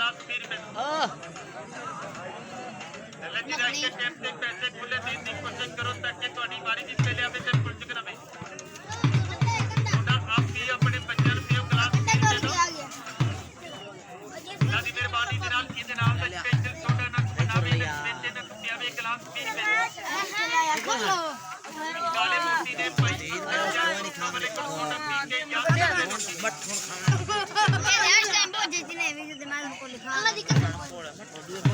glass 30 ਰੁਪਏ ਲੱਗੀ ਜਾ ਕੇ ਟੈਪ ਤੇ ਪੈਸੇ ਖੁੱਲੇ ਦੇਣ ਦੀ ਕੋਸ਼ਿਸ਼ ਕਰੋ ਤਾਂ ਕਿ ਤੁਹਾਡੀ ਵਾਰੀ ਜਿੱਤ ਕੇ ਲਿਆਵੇ ਤੇ ਕੁਝ ਨਾ ਵੇ ਤੁਹਾਡਾ ਆਪ ਵੀ ਆਪਣੇ ਬੱਚਿਆਂ ਨੂੰ ਪਿਓ ਗਲਾਸ ਦੇ ਦਿਓ ਸਾਡੀ ਮਿਹਰਬਾਨੀ ਦੇ ਨਾਲ ਇਹਦੇ ਨਾਲ ਦਾ ਸਪੈਸ਼ਲ ਛੋਟਾ ਨਾ ਬਣਾਵੇ ਤੇ ਸਪੈਸ਼ਲ ਨਾ ਪਿਆਵੇ ਗਲਾਸ 30 ਰੁਪਏ ਕਾਲੇ ਮੋਤੀ ਨੇ ਭਾਈ ਬੱਚਿਆਂ ਨੂੰ ਖਬਰੇ ਕੋਲ ਛੋਟਾ ਪੀ ਕੇ ਯਾਦ ਕਰਦੇ ਮੱਠ ਹੁਣ ਖਾਣਾ यार टाइम पे जितने भी दिमाग को लिखा अल्लाह दी कसम